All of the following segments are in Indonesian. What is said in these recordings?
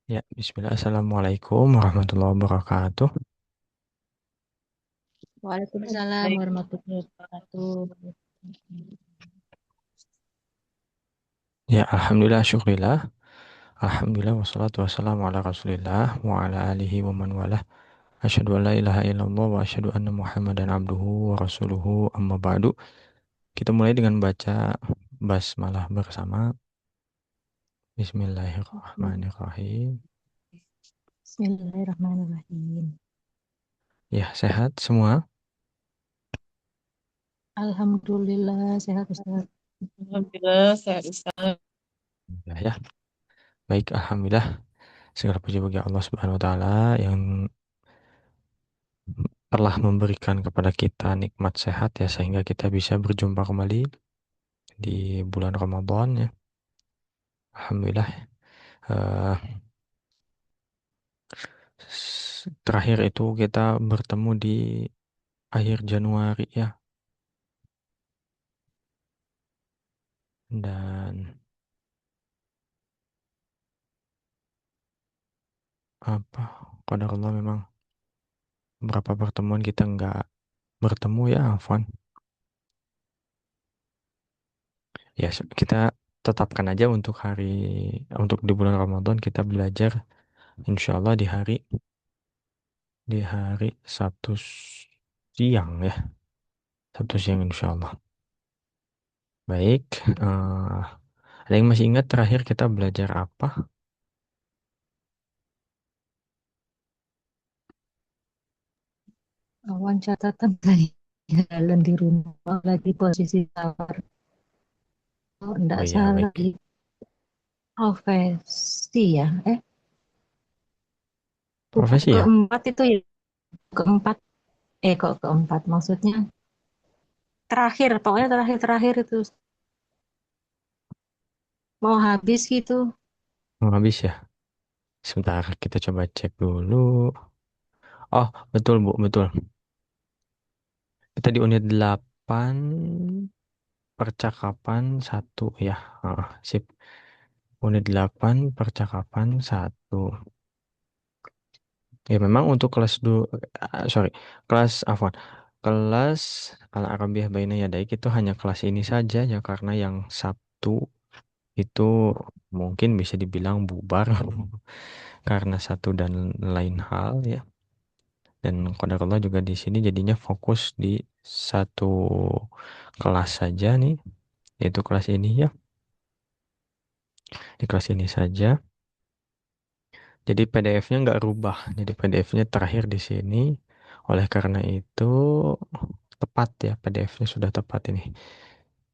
Ya, bismillah. Assalamualaikum warahmatullahi wabarakatuh. Waalaikumsalam Baik, warahmatullahi wabarakatuh. Ya, alhamdulillah, syukurillah. Alhamdulillah, wassalatu wassalamu ala rasulillah wa ala alihi wa man walah. Asyhadu an la ilaha illallah wa asyhadu anna muhammadan abduhu wa rasuluhu amma ba'du. Kita mulai dengan baca basmalah bersama. Bismillahirrahmanirrahim. Bismillahirrahmanirrahim. Ya, sehat semua? Alhamdulillah sehat Ustaz. Alhamdulillah sehat Ustaz. Ya, baik, alhamdulillah. Segala puji bagi Allah Subhanahu wa taala yang telah memberikan kepada kita nikmat sehat ya sehingga kita bisa berjumpa kembali di bulan Ramadan ya. Alhamdulillah. eh, Terakhir itu kita bertemu di akhir Januari ya. Dan apa? Qadarullah memang beberapa pertemuan kita nggak bertemu ya, Afwan. Ya, kita tetapkan aja untuk di bulan Ramadan kita belajar insya Allah di hari Sabtu siang ya. Sabtu siang insya Allah. Baik, ada yang masih ingat terakhir kita belajar apa? Awan catatan saya jalan di rumah lagi posisi tawar. Oh, Oh enggak iya, salah di baik. profesi ya. Buku Profesi ya? keempat itu ya. Keempat. Kok keempat maksudnya. Terakhir, pokoknya terakhir-terakhir itu. Mau habis gitu. Mau habis ya? Sebentar, kita coba cek dulu. Oh, betul Bu, betul. Kita di unit 8 percakapan satu ya. Sip. Unit 8 percakapan satu. Ya memang untuk sorry, kelas Afwan. Kelas Al-Arabiyah Baina Yadaik itu hanya kelas ini saja ya karena yang Sabtu itu mungkin bisa dibilang bubar karena satu dan lain hal ya. Dan qadarullah juga di sini jadinya fokus di satu kelas saja nih, yaitu kelas ini ya. Di kelas ini saja. Jadi PDF-nya nggak rubah. Jadi PDF-nya terakhir di sini. Oleh karena itu tepat ya, PDF-nya sudah tepat ini.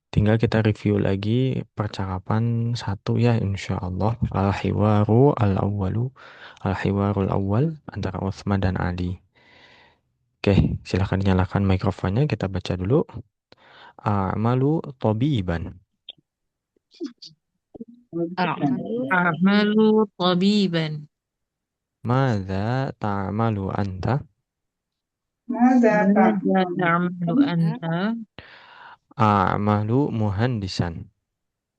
Tinggal kita review lagi percakapan satu ya, insya Allah. Al-hiwarul awwal antara Utsman dan Ali. Oke, silahkan nyalakan mikrofonnya. Kita baca dulu. A'malu tabiban. A'malu tabiban. Mada ta'malu anta? ماذا Mada تعمل؟ ta'malu anta? A'malu muhandisan.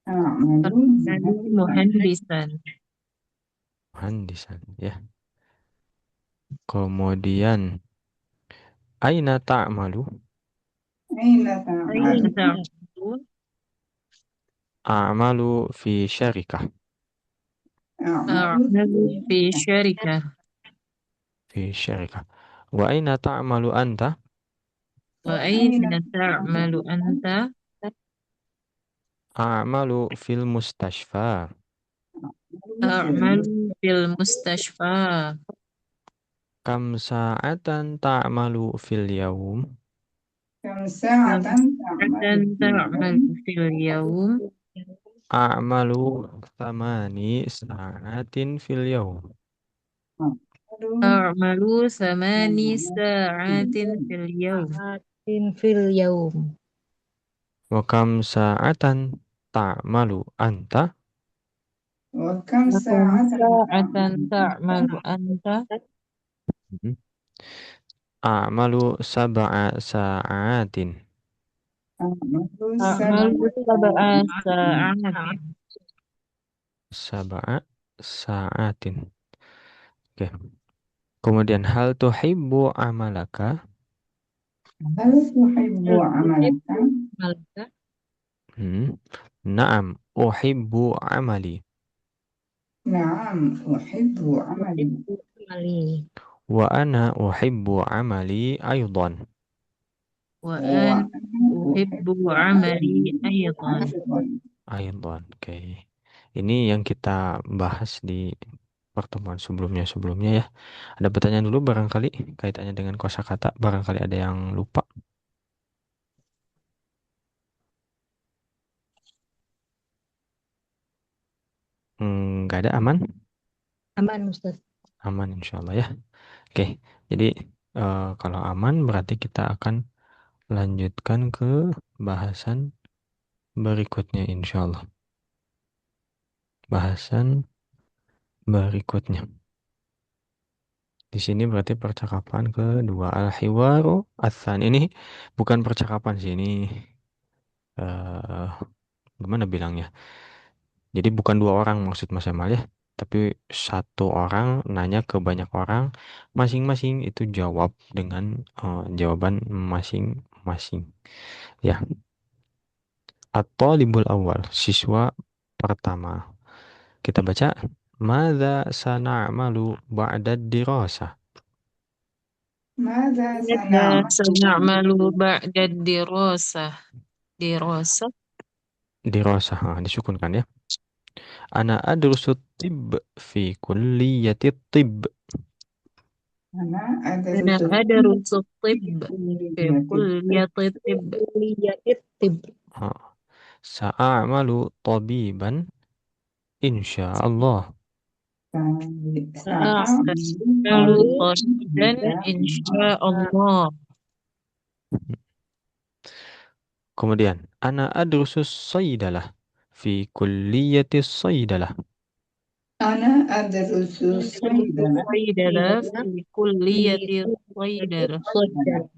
أعمل Ta'malu مهندسا. muhandisan. Muhandisan ya. Kemudian aina ta'malu? أين Aina تعمل؟ ta'malu? A'malu fi syarikah. أعمل A'malu في fi شركة. syarikah. Fi syarikah. Wa aina ta'malu anta? Wa وأين aina ta'malu تعمل أنت؟ anta? A'malu fil mustashfa. أعمل في Ta'malu المستشفى. fil mustashfa. Kam sa'atan ta'malu fil yaum? كم ساعة Kam تعمل sa'atan في ta'malu اليوم؟ fil yawm? A'malu thamani sa'atin fil yaum. أعمل A'malu samani ثمانية في sa'atin اليوم. fil yawm. Atin fil yaum. Wa kam sa'atan ta'malu anta? وكم وكم ساعة ساعة تعمل أنت؟ تعمل أنت؟ Mhm. A'malu sab'a sa'atin. أعمل أعمل سبع سبع ساعات. ساعات. Sab'a sa'atin. Oke. Kemudian hal tuhibbu amalaka. هل تحب عملك؟ Malaka. Hmm. Naam, uhibbu amali. نعم أحب عملي. Mali. Wa ana uhibbu amali aydan. وأنا وأنا أحب أحب عملي عملي أيضا. أيضا. Aydan. Oke. Ini yang kita bahas di pertemuan sebelumnya ya. Ada pertanyaan dulu barangkali kaitannya dengan kosakata, barangkali ada yang lupa. Nggak ada, aman? Aman, Ustaz. Aman insya Allah ya. Oke, jadi kalau aman berarti kita akan lanjutkan ke bahasan berikutnya insya Allah. Bahasan berikutnya. Di sini berarti percakapan kedua. Al-hiwaru atsan. Ini bukan percakapan sih, ini eh gimana bilangnya? Jadi bukan dua orang maksud Mas Emal ya, tapi satu orang nanya ke banyak orang, masing-masing itu jawab dengan jawaban masing-masing. Ya, atau libul awal, siswa pertama. Kita baca, Madza sana'malu ba'da dirasah. ماذا ماذا سنعمل؟ سنعمل بعد الدراسة؟ دراسة. Dirasah, disukunkan ya. Ana adrusu tib fi kulliyati tib. أنا أنا أدرس أدرس في الطب في كلية الطب. كلية الطب. Kuliyatit tib. Ha. Sa'amalu tabiban insyaallah. سأعمل Lalu طبيبا إن شاء الله. Kemudian, ana adrusus saydalah fi kulliyatis saydalah. أنا أدرس الصيدلة صيدلة في كلية الصيدلة. Sodan.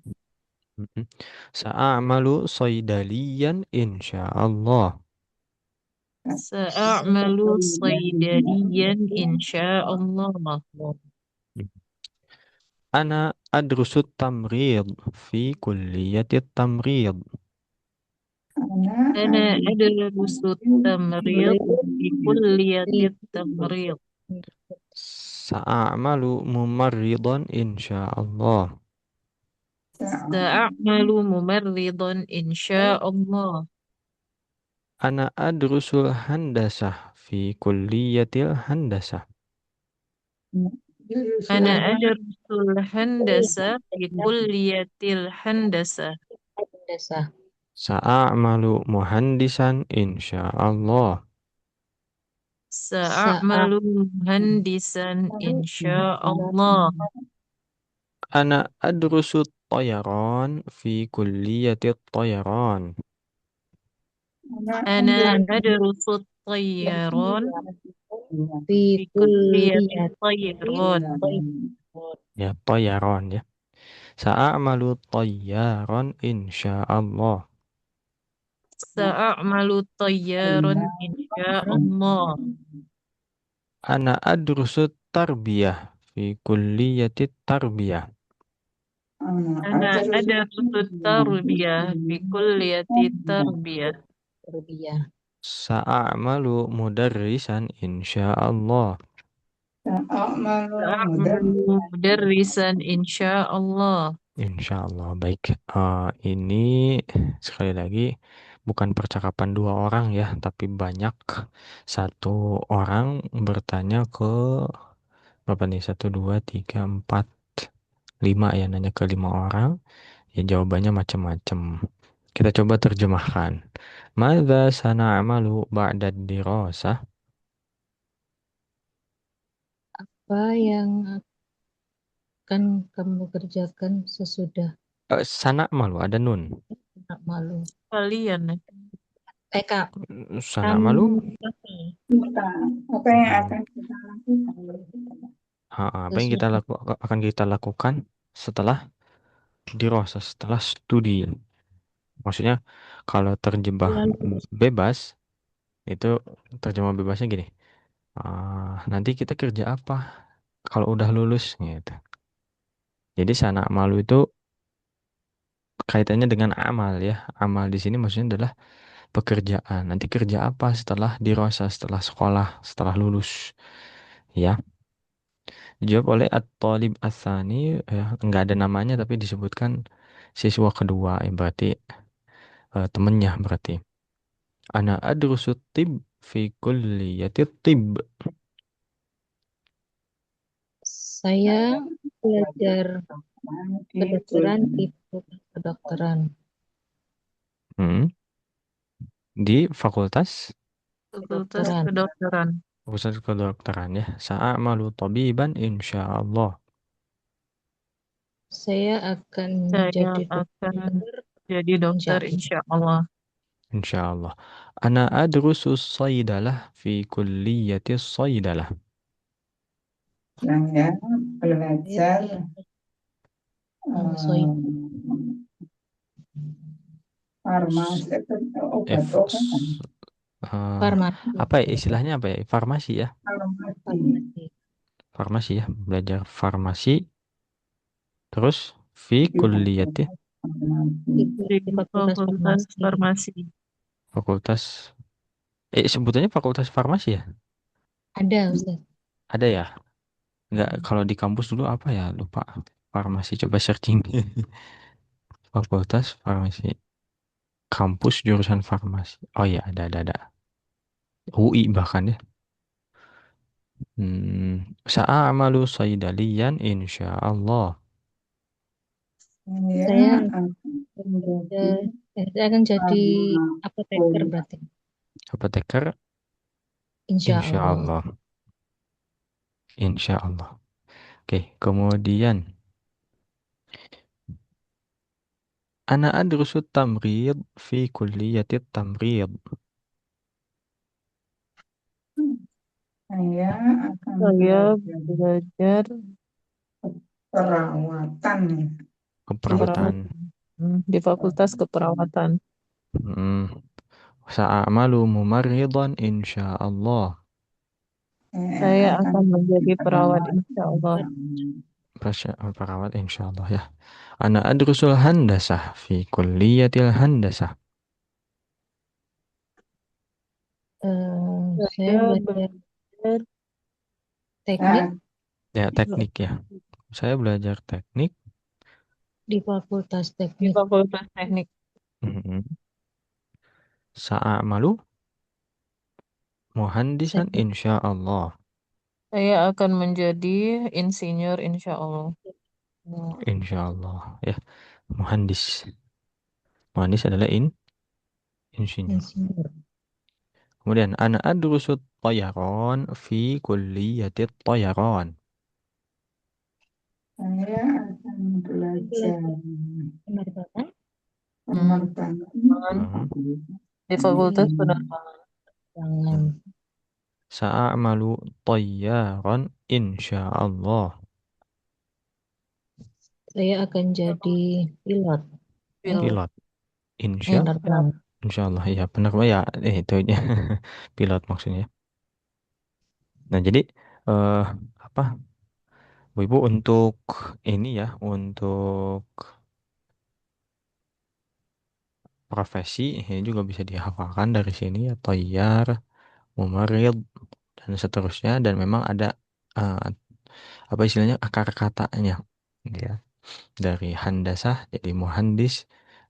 Mhm. Sa'amalu saydaliyan insyaallah. سأعمل صيدليا إن شاء الله. Ana adrusut tamrid fi kulliyatit tamrid. أنا أنا أدرس أدرس التمريض في كلية التمريض. Sa'amalu mumarridan insyaallah. سأعمل ممرضا إن شاء الله. Ana adrusul handasah fi kulliyatil handasah. أنا أدرس الهندسة في كلية الهندسة. Desa. Sa'amalu muhandisan insyaallah. سأعمل مهندسا إن شاء الله. Ana adrusut tayaran fi kulliyatit tayaran. أنا أنا أدرس أدرس الطيران Fi في كلية kulliyat. الطيران. Ya, tayaran ya. Sa'amalu tayaran insyaallah. سأعمل طيارا إن شاء الله. Ana adrusut tarbiyah fi kulliyatit tarbiyah. أنا أنا أدرس أدرس التربية في كلية التربية. Tarbiyah. Sa'amalu mudarrisan insyaallah. سأعمل سأعمل مدرسا. مدرسا إن شاء الله. Insyaallah baik. Ini sekali lagi bukan percakapan dua orang ya, tapi banyak. Satu orang bertanya ke berapa nih? Satu, dua, tiga, empat, lima ya, nanya ke lima orang. Ya jawabannya macam-macam. Kita coba terjemahkan. Madza sana'malu ba'da dirasah? Apa yang akan kamu kerjakan sesudah Sana'malu ada nun. nak malu? Kalian Kak. Sana'malu Kami. Kita, apa yang mm, akan kita lakukan? apa yang kita akan kita lakukan setelah dirasa, setelah studi. Maksudnya kalau terjebak Lalu bebas itu terjemah bebasnya gini. Nanti kita kerja apa kalau udah lulus gitu. Jadi sana malu itu kaitannya dengan amal ya. Amal di sini maksudnya adalah pekerjaan. Nanti kerja apa setelah dirosa, setelah sekolah, setelah lulus. Ya, dijawab oleh At-Talib Ats-Tsani, ya, nggak ada namanya tapi disebutkan siswa kedua, ya, berarti temennya berarti. Ana adrusut tib fi kulliyati tib. Saya belajar Di kedokteran di fakultas kedokteran. Hmm, di Fakultas Kedokteran. kedokteran. fakultas kedokteran ya. Sa'amalu tabiban insyaallah. Saya akan Saya jadi akan dokter, jadi insya dokter, Allah. insya Allah. Insyaallah. Ana adrusus saydalah fi kulliyati saydalah. Saya Saya belajar soy S- farmasi F obat-obatan, eh, farmasi. apa ya istilahnya apa ya? Farmasi ya. farmasi, Farmasi. Farmasi ya, belajar farmasi terus fi di kulliyati fakultas farmasi. Di Di fakultas Fakultas farmasi. Farmasi. fakultas sebutannya fakultas farmasi ya? Ada, Ustaz. Ada ya? Enggak, kalau di kampus dulu apa ya? Lupa. Farmasi coba searching. Fakultas farmasi. Kampus jurusan farmasi. Oh iya, ada. UI bahkan ya. Sa'amalu saydaliyan insyaallah. Saya Saya akan menjadi saya akan jadi apoteker farmakologi. berarti. Apoteker Insya Allah. insyaallah. Insyaallah. Oke, kemudian ana adrusu tamrid fi kulliyatit tamrid. Saya akan Saya belajar belajar perawatan. Keperawatan. keperawatan di Fakultas Keperawatan. Hmm. Sa'amalu mumarridan insyaallah. Saya Saya akan akan menjadi menjadi perawat, perawat. insya Allah. Perawat insyaallah ya. Ana adrusul handasah fi kulliyatil handasah. Saya Saya belajar belajar teknik Nah, Ya, teknik ya. Saya belajar teknik. di Fakultas di Teknik. Fakultas Teknik. Mhm. Sa'amalu muhandisan Saya insyaallah. Saya akan menjadi insinyur, insya Allah. Insyaallah ya. Muhandis. Muhandis adalah insinyur. insinyur. Kemudian ana adrusut tayaron fi kulliyatit tayaron. saya akan Saya belajar belajar penerbangan Hmm, penerbangan Mhm. di di Fakultas Penerbangan. tangan. Sa'amalu tayyaran insyaallah. Saya akan jadi pilot. Pilot. Pilot. Iya, Penerbang. Insyaallah ya benar ya itu pilot maksudnya. Nah, jadi eh apa Bu Ibu untuk ini ya untuk profesi ini juga bisa dihafalkan dari sini ya tayyar, mumarid dan seterusnya dan memang ada eh, apa istilahnya akar katanya ya dari handasah jadi muhandis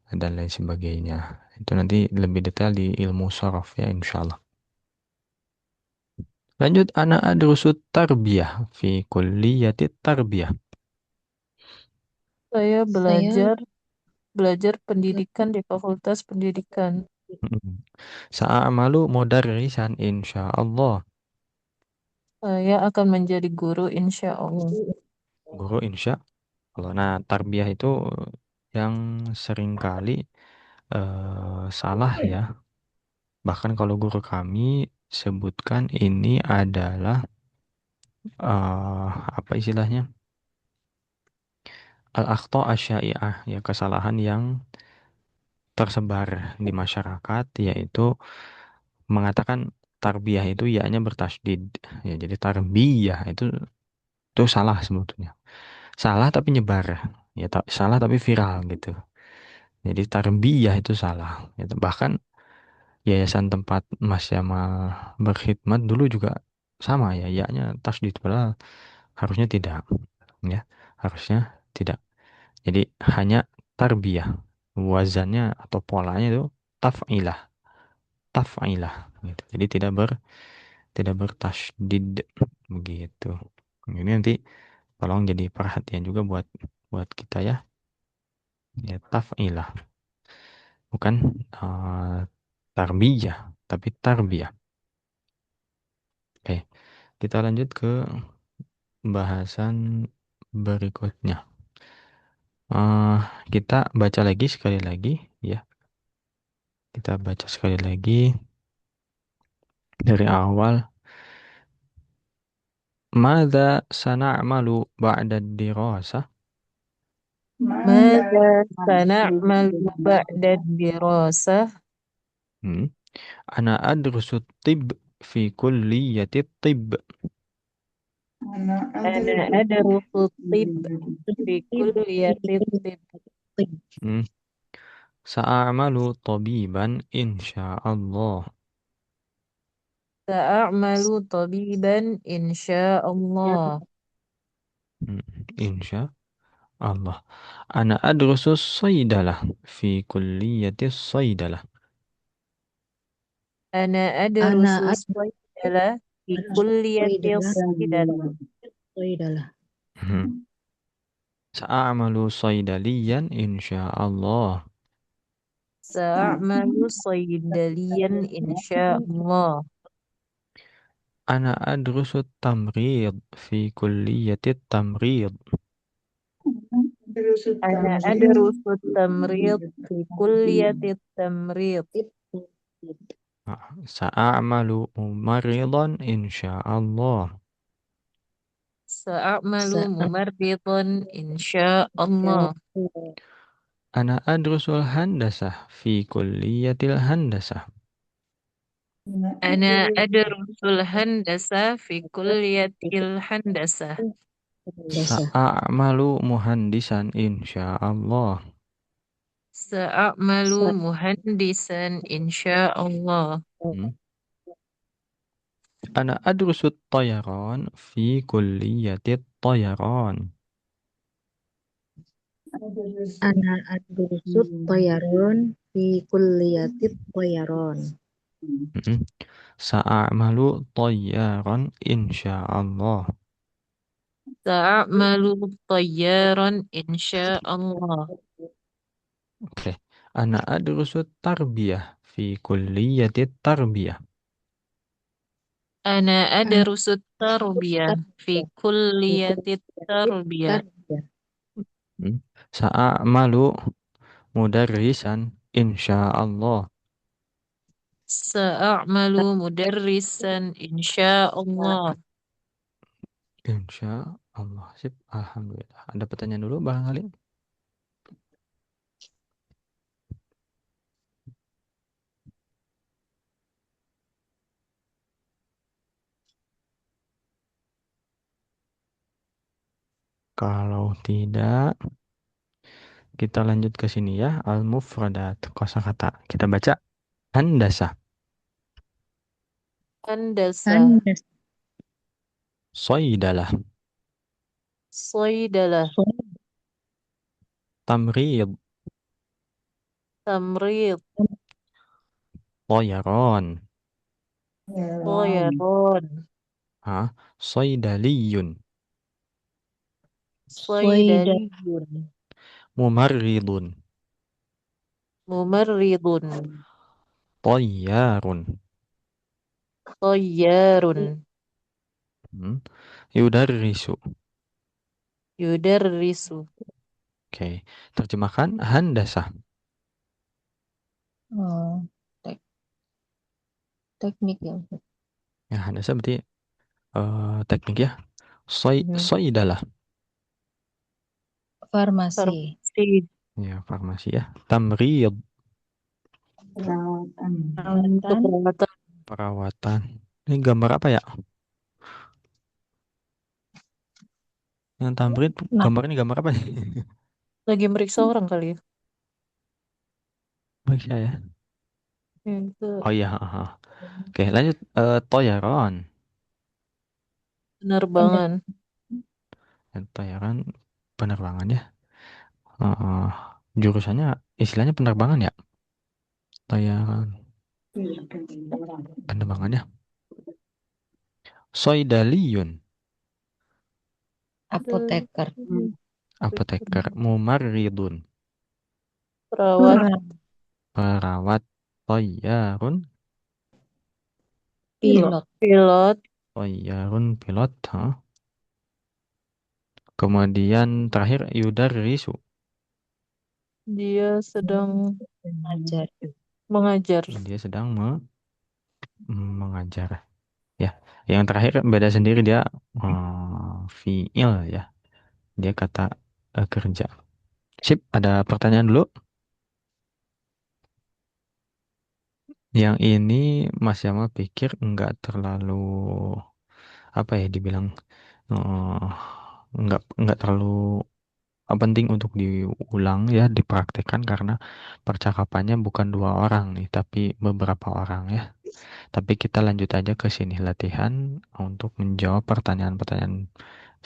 dan lain sebagainya. Itu nanti lebih detail di ilmu sorof ya insyaallah. Lanjut ana adrusut tarbiyah fi kulliyati tarbiyah. Saya Saya belajar pendidikan di Fakultas Pendidikan. Sa'amalu mudarrisan insyaallah. Saya akan menjadi guru, insya Allah. Guru insya Allah. Nah, tarbiyah itu yang seringkali salah ya. Bahkan kalau guru kami sebutkan ini adalah apa istilahnya? Al-akhta asya'i'ah ya kesalahan yang tersebar di masyarakat yaitu mengatakan tarbiyah itu ya-nya bertasydid ya jadi tarbiyah itu itu salah sebetulnya. Salah tapi nyebar. Ya, salah tapi viral gitu. Jadi tarbiyah itu salah. Gitu. Bahkan yayasan tempat Mas Yamal berkhidmat dulu juga sama ya, ya-nya tasdid padahal harusnya tidak, ya, harusnya tidak. Jadi hanya tarbiyah, wazannya atau polanya itu taf'ilah, taf'ilah gitu. Jadi tidak bertasdid begitu. Ini nanti tolong jadi perhatian juga buat buat kita ya. Ya taf'ilah, bukan tarbiyah, tapi tarbiyah. Oke, kita lanjut ke bahasan berikutnya. Eh, kita baca lagi sekali lagi ya. Kita baca sekali lagi dari awal. Mada sana'malu ba'da dirasah? ماذا ماذا نعمل سنعمل بعد الدراسة؟ Hmm. Ana adrusu tib fi kulliyati tib. أنا أنا أدرس أدرس الطب في Tib, كلية tib, الطب. tib. Hmm. Sa'amalu tabiban insyaallah. سأعمل طبيبا إن شاء الله. Hmm. Insya Allah. Ana adrusu saydalah fi kulliyati saydalah. أنا Ana أدرس adrusu الصيدلة في كلية saydalah, الصيدلة. saydalah. Hmm. Sa'amalu saydaliyan insyaallah. سأعمل صيدليا إن شاء الله. Ana adrusu tamrid fi kulliyati tamrid. أدرس أنا التمريض أدرس التمريض في كلية التمريض. Sa'amalu mumaridan insyaallah. سأعمل Sa ممرضا إن شاء الله. Ana adrusul handasah fi kulliyatil handasah. أنا أنا أدرس أدرس الهندسة في كلية الهندسة. dasa. Sa'amalu muhandisan insyaallah. سأعمل مهندسا إن شاء الله. Hmm. Ana adrusut tayaran fi kulliyatit tayaran. أدرس Ana adrusut tayaron fi kulliyatit tayaron. Hmm. Sa'amalu tayyaran insyaallah. سأعمل طيارا إن شاء الله. Oke. Ana adrusut tarbiyah fi kulliyatit tarbiyah. أنا Ana أدرس التربية في كلية التربية. tarbiyah. Hmm. Sa'amalu mudarrisan insyaallah. سأعمل مدرسا إن شاء الله. Insya Allah. Sip. Alhamdulillah. Ada pertanyaan dulu barangkali? Kalau tidak, kita lanjut ke sini ya. Al-mufradat. Kosakata. Kita baca handasa. هندسة. Handas. Soidalah. صيدلة. Tamrid. تمريض. Toyaron. طيران طيران. Ha? Soidaliyun. Soida. صيدلي. Mumarridun. ممرض. Toyarun. طيار. Hmm. Yudarrisu. يدرس. Oke. Terjemahkan handasa. Oh, tek- teknik ya. Ya, handasa berarti teknik ya. Mhm. Soidalah. Farmasi. Farmasi. Ya, farmasi ya. Tamrid. perawatan Untuk Perawatan. perawatan. Perawatan. Ini gambar apa ya? Yang tamrin Nah, gambarnya gambar apa nih? Lagi meriksa orang kali ya. Bisa ya. Itu Oh iya, ha. Oke, lanjut. Toyaron. penerbangan. Toyaron penerbangan ya. Eh, jurusannya istilahnya penerbangan ya. Toyaron penerbangan ya. Soidaliyun. apoteker. Apoteker. Mumarridun. Perawat, Perawat. Toyarun. Pilot. pilot, Toyarun pilot. Ha. Kemudian terakhir Risu. dia sedang Mengajar. mengajar. Dia sedang mengajar. Ya, yang terakhir beda sendiri dia fiil ya. Dia kata kerja. Sip, ada pertanyaan dulu. Yang ini Mas Yama pikir nggak terlalu apa ya dibilang eh, nggak terlalu penting untuk diulang ya dipraktekkan karena percakapannya bukan dua orang nih tapi beberapa orang ya. Tapi kita lanjut aja ke sini latihan untuk menjawab pertanyaan-pertanyaan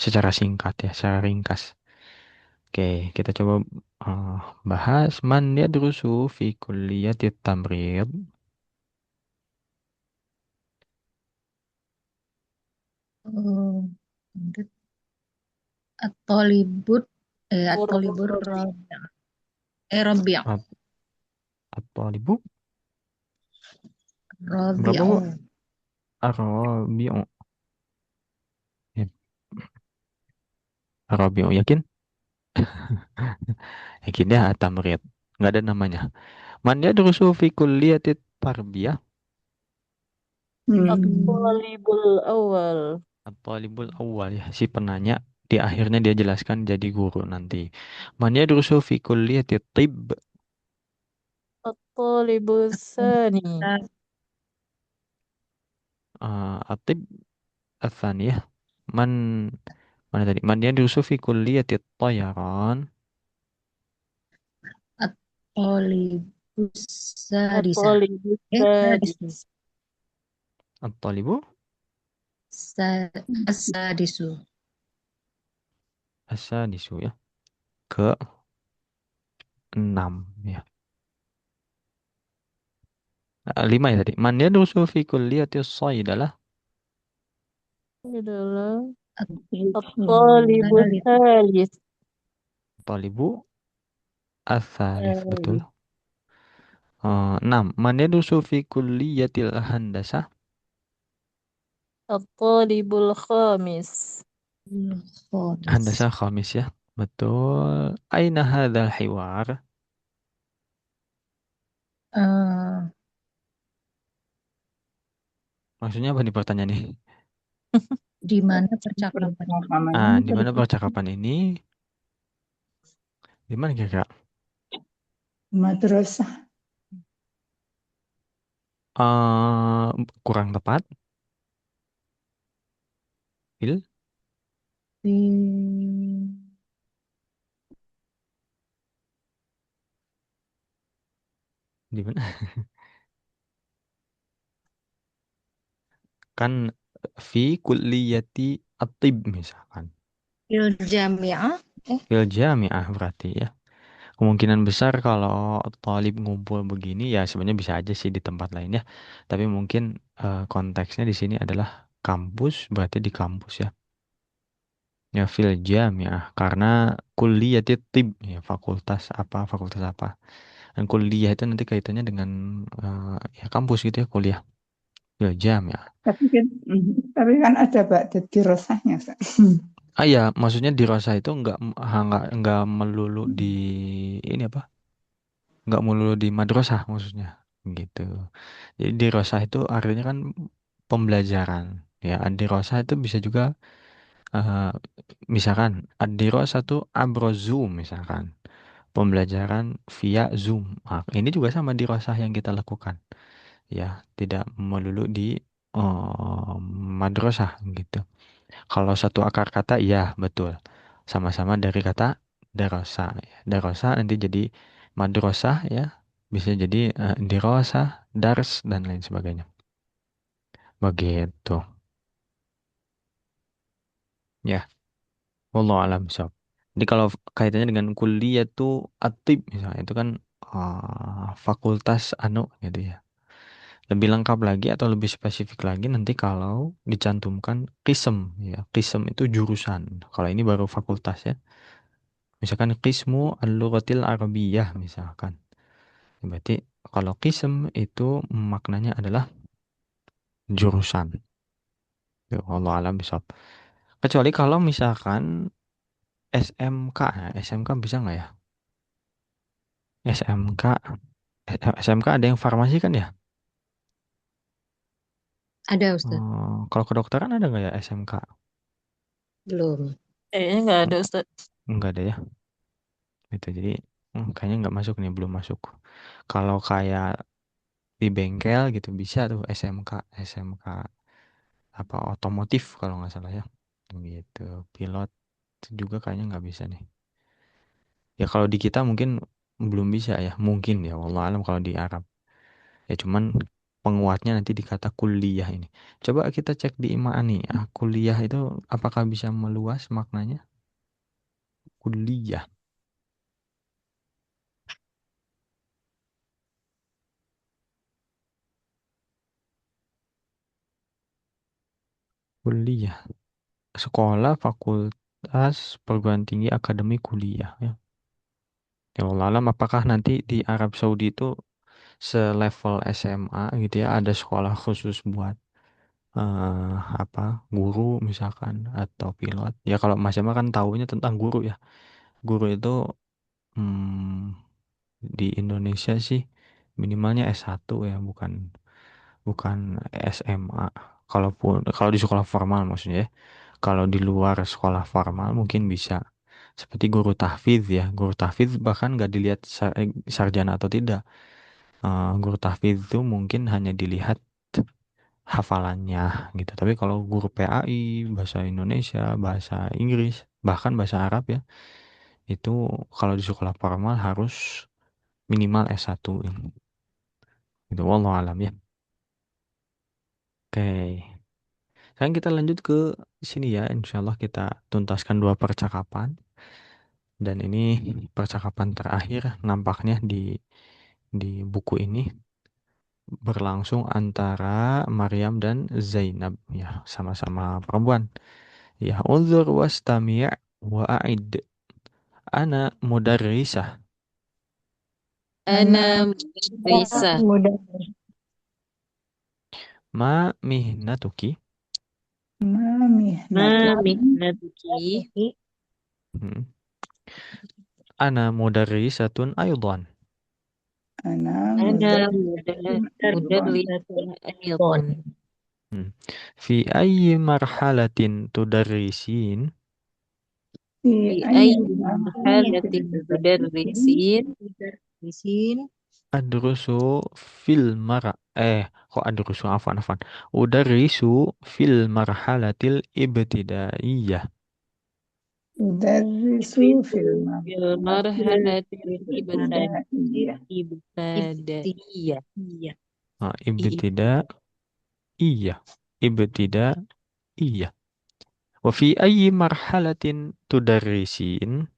secara singkat ya, secara ringkas. Oke, kita coba eh, bahas man yadrusu fi kulliyatit tamrid. Atau libur atau Ur- libur Robiah. At- Atau ibu berapa bu? Robiah. Arabiu. Ya, Arabiu yakin? Yakin ya tamrid. Nggak ada namanya. Man yadrusu fi kulliyatit tarbiyah. At-talibul awal. At-talibul awal ya, si penanya di akhirnya dia jelaskan jadi guru nanti. Man yadrusu fi kulliyatit tibb. At-talibul sani. Atib atsaniyah. Man mana tadi? Man yadrusu fi kulliyatit tayaran. Atau libur sadisa. At-talibul Sadis. sadis. At-talibu Sadisu. asadisu ya. Ke 6 ya. 5 ya tadi. Man yadrusu fi kulliyatis sayyidalah. Ini adalah at-talibul Salis. salis. Talibu asalif betul. 6. Man yadrusu fi kulliyatil handasah. At-talibul khamis. Khamis. Handasah khamis ya. Betul. Aina hadzal hiwar? Eh, Maksudnya apa nih pertanyaan ini? di mana percakapan? Di mana percakapan ini? Di mana kira-kira? Madrasah. Eh, kurang tepat. Il, Di di mana? Kan fi kulliyati at-tib misalkan. Jamiah. Fil jami'ah berarti ya. Kemungkinan besar kalau talib ngumpul begini ya sebenarnya bisa aja sih di tempat lainnya. Tapi mungkin konteksnya di sini adalah kampus, berarti di kampus ya. Ya fil jami'ah karena kulliyati tib ya fakultas apa. Dan kuliah itu nanti kaitannya dengan ya kampus gitu ya kuliah. Fil jami'ah. Tapi kan ada Mbak jadi rosahnya. Ya, maksudnya di Rosa itu nggak melulu di ini apa? Nggak melulu di madrasah maksudnya gitu. Jadi di Rosa itu artinya kan pembelajaran. Ya, di Rosa itu bisa juga eh, misalkan di Rosa tuh abro Zoom misalkan pembelajaran via Zoom. Ini juga sama di Rosa yang kita lakukan. Ya, tidak melulu di madrasah gitu. Kalau satu akar kata, ya betul. Sama-sama dari kata darosa ya. Darosa nanti jadi madrasah ya. Bisa jadi dirosah, dars dan lain sebagainya. Begitu. Ya, wallahu alam bishawab. Jadi kalau kaitannya dengan kuliah tuh atib misalnya itu kan fakultas anu gitu ya. Lebih lengkap lagi atau lebih spesifik lagi nanti kalau dicantumkan qism ya. Qism itu jurusan. Kalau ini baru fakultas ya. Misalkan qismu al-lughatil arabiyyah misalkan. Berarti kalau qism itu maknanya adalah jurusan. Ya, Allah alam bishawab. Kecuali kalau misalkan SMK, ya, SMK bisa nggak ya? SMK, SMK ada yang farmasi kan ya? Ada Ustaz? Kalau kedokteran ada nggak ya SMK? Belum. Kayaknya nggak ada Ustaz. Nggak ada ya. Itu jadi kayaknya nggak masuk nih, belum masuk. Kalau kayak di bengkel gitu bisa tuh SMK, SMK apa otomotif kalau nggak salah ya. Gitu. Pilot itu juga kayaknya nggak bisa nih. Ya kalau di kita mungkin belum bisa ya, mungkin ya. Wallah alam kalau di Arab. Ya cuman penguatnya nanti di kata kuliah ini. Coba kita cek di Ima'ani. Kuliah itu apakah bisa meluas maknanya? Kuliah. Kuliah. Sekolah, fakultas, perguruan tinggi, akademi, kuliah. Ya. Ya Allah alam apakah nanti di Arab Saudi itu selevel SMA gitu ya ada sekolah khusus buat eh, apa guru misalkan atau pilot. Ya kalau Mas Emma kan tahunya tentang guru ya. Guru itu di Indonesia sih minimalnya S1 ya, bukan bukan SMA. Kalau di sekolah formal maksudnya ya. Kalau di luar sekolah formal mungkin bisa seperti guru tahfidz ya. Guru tahfidz bahkan nggak dilihat sarjana atau tidak. Guru tahfidz itu mungkin hanya dilihat hafalannya gitu. Tapi kalau guru PAI, bahasa Indonesia, bahasa Inggris, bahkan bahasa Arab ya, itu kalau di sekolah formal harus minimal S1 ini. Gitu, wallahu alam ya. Oke. Sekarang kita lanjut ke sini ya. Insya Allah kita tuntaskan dua percakapan. Dan ini percakapan terakhir nampaknya di buku ini berlangsung antara Maryam dan Zainab ya, sama-sama perempuan. Ya, unzur wastami' wa a'id. Ana mudarrisah. Ana Anak Risa. muda Ma mihnatuki. mami Ma natuki mihnatuki. Hmm. Ana mudarrisatun aydan. anak Ana muda mudarrisatun aydan. Hmm. Fi ayyi marhalatin tudarrisin. di Fi ayat ayyi mahalatin marhalatin tudarrisin tudarrisin. Adrusu fil mara kok adrusu afan udarisu fil marhalatil ibtidaiyah. tudarrisu fil Fil marhalatil marhalatil ibtidaiyah ibtidaiyah. Ibtida iya ibtida iya wa fi ayyi marhalatin tudarrisin.